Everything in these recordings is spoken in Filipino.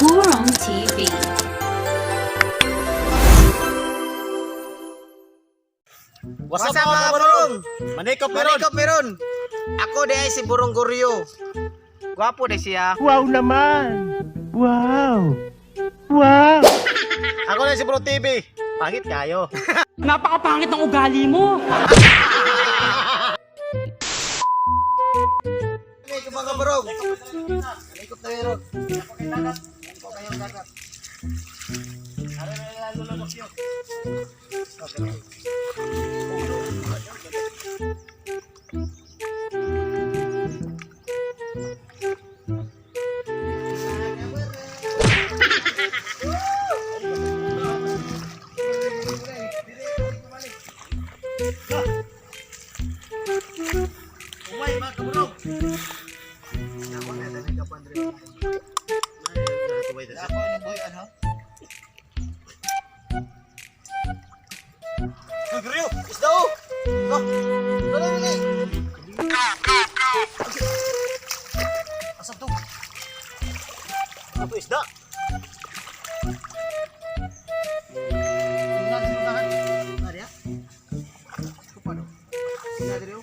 Burong TV. What's up mga kaburong? Manikop Manikop meron. Ako di ay si Burong Goryo. Gwapo di siya. Wow naman! Wow! Wow! Ako na si Bro TV. Pangit kayo. Napakapangit ng ugali mo. Manikop mga kaburong. Manikop na meron. Ako kayo dagat. Ako kayong dagat. Umay mga kaburong. Ako na dali ka pandre. Ako ni boy ano? Goryo! Isda o! Dali dali. Asap to? Ano to isda? Tingnan mo dagat. Maria. Kupano? Tingnan diri o.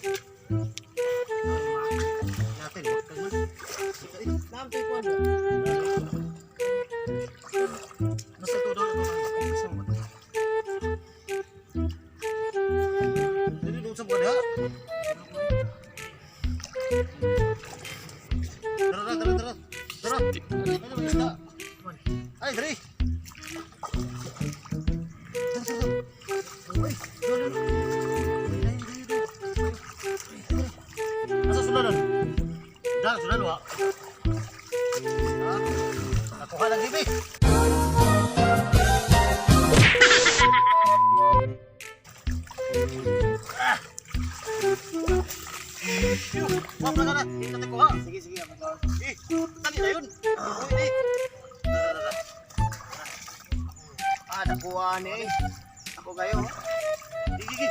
Natin, wag ka na. Nampay ko ano? Nasa to doon. Isang mata. Dali doon sa buwan ha? Tara. Ano yung isda? Ay, dali! Asa sudanan? Dahil sudanan wa? Nakuha ng gibi! Wap na ka na! Hindi natin kuha! Sige. Tali na yun! Uy, Nakuha ni. Ako kayo. Gigi!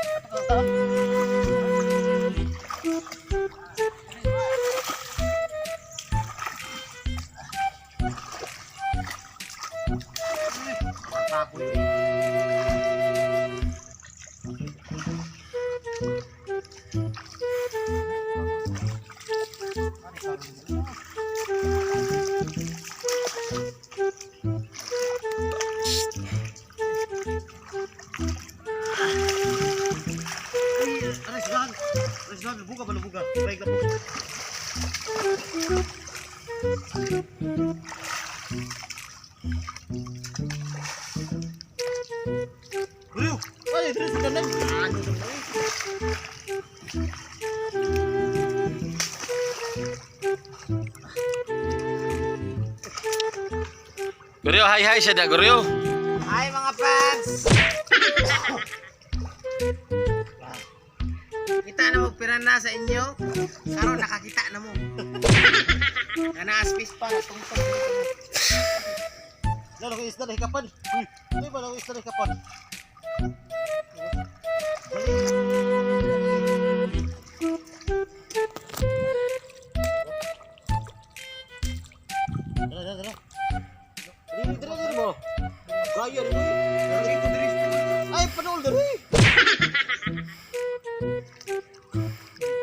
Tapon din. Sudahan! Buka ba? Baik na po. Goryo! Ay, dito sudahan! Ano naman Goryo, hi siya da, Goryo. Hi mga fans! Kita na mo pirana sa inyo. Karon nakakita na mo. Kana space pa tungtong. Lalo ko isda na hikapan. Uy, ba lang isda na hikapan? Dala. Dili mo. Gaya rin mo. Ay, panol dali.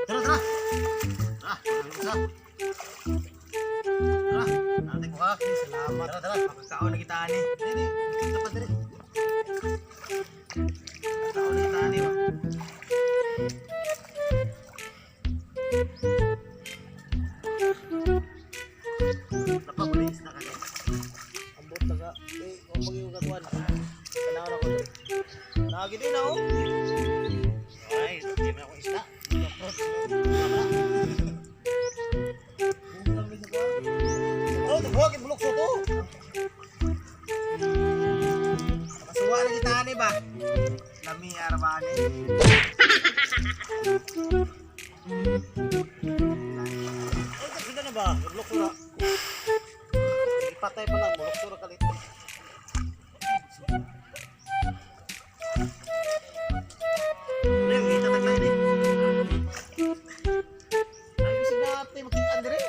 Tara. Nanti ko ha. Salamat. Tara. Makakaon na kita ani. Dili. Dapat dili. Makakaon na kita ani. Napabulis na ka. Ambot na ka. Kung mag-iong katuan. Kanaw na ko. Nagi din ako. Ay, hindi mo ako isda. Oh, nagbuhagin bulok sa to. Nakasuwa na kita ani ba? Lami arabani. Ay, sila na ba? Bulok sura. Ipatay pa lang. Bulok sura kalit. Leng, kita taglay ni. Ay, bisa natin makita Andre.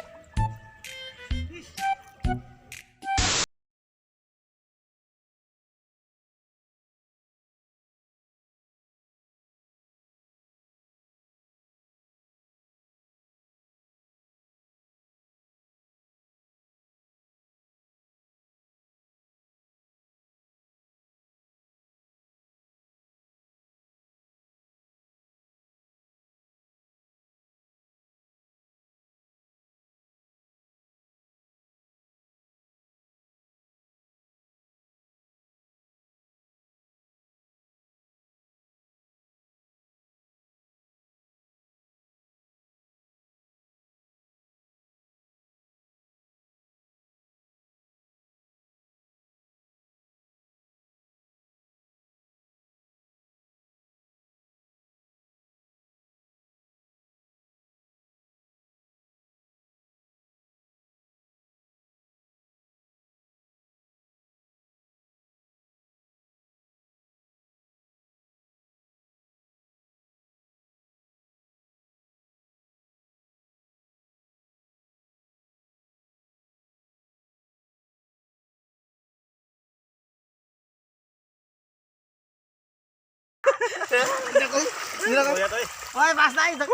Kuya to eh. Oy, basta ito.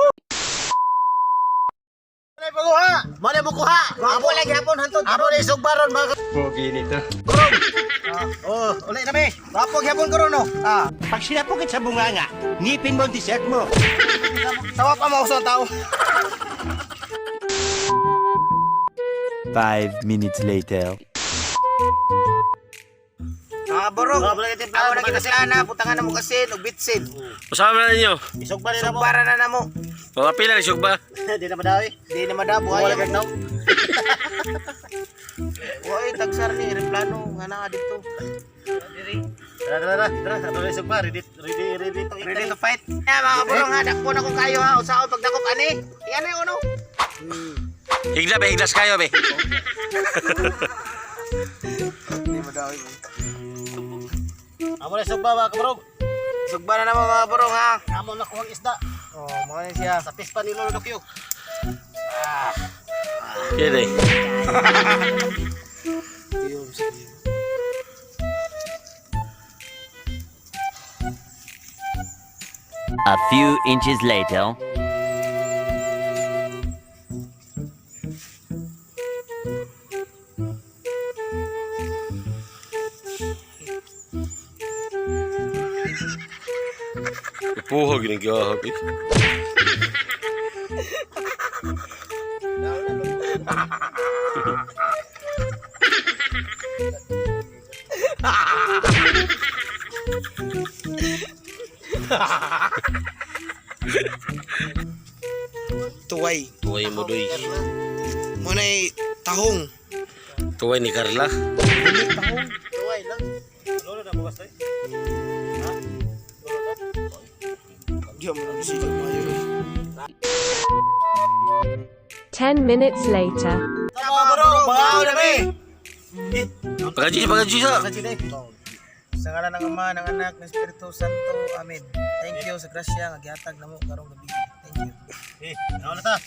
Ano yung paguha? Mali mo kuha. Abo lagi hapon hantod. Abo na isugbaron mga Pogi nito. Oh, ulit na be. Wapog hapon ko ron no. Pag sinapukit sa bunganga, ngipin mo ang dessert mo. Tawa pa mo sa tao. 5 minutes later. Borong. Oh, bulay itim Ako na kinasana, putangan na mo kasin ug bitsin. Usama na ninyo. Isugba nila mo. Sugbara na namo. Mga pila ni Sugba. Di na madawi. Di na madabo Wala ay. kag naw. Oy, tagsar ni replano nga na dito. Diri. Tara. Ato na isugba. Ready to eat. Ready to fight. Ya mga borong ha, dakpo na kung kayo ha, usaon pagdakop ani. Iyan ay uno. Higla be, higlas kayo be. Di madawi. Amo na isugba mga kabrog. Sugbara na mga borong ha. Amo na kuhang isda. Oh, mga ni siya. Sa pispa ni Lolo Dokyo. Kede. A few inches later. Puhog ni gahap eh. Tuway. Tuway mo doy. Mo nay tahong. Tuway ni Carla. Tuway lang. Lolo na bukas tayo. Ha? Diyan mo na siya mayo. 10 minutes later. Mga kabrog, bahaw na be. Pagaji sa. Sa ngalan ng Ama, ng Anak, ng Espiritu Santo. Amen. Thank you sa grasya nga gihatag namo karong gabi. Thank you. Ano na ta?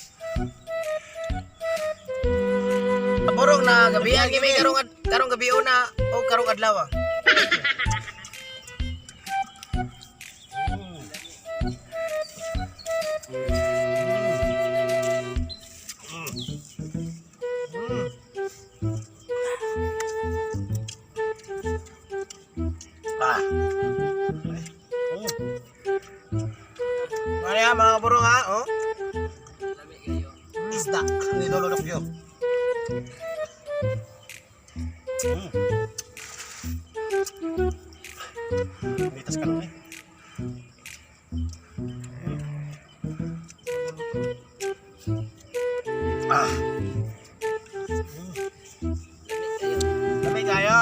Borong na gabihan kimi karong gabi una o karong adlaw. Mari mga borong ha, oh. Isda ni Lolo Dokyo. Mitas ka lang eh. Lami kayo.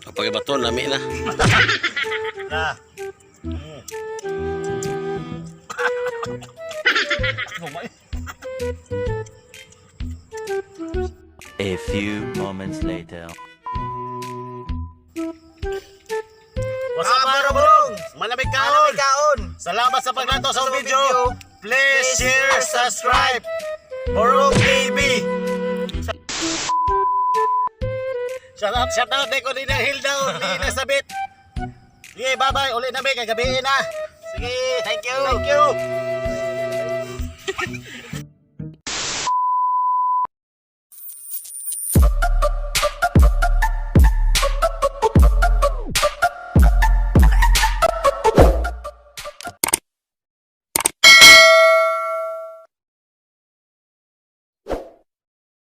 Kapag baton, lami na. Na. A few moments later. What's up mga kabrog? Malamig kaon. Kaon. Salamat sa paglanto sa video. Please share, subscribe. Borong TV. Shout out ko din na Hilda, di na sabit. Sige, bye-bye. Ulit na be, kagabihin na. Sige, thank you.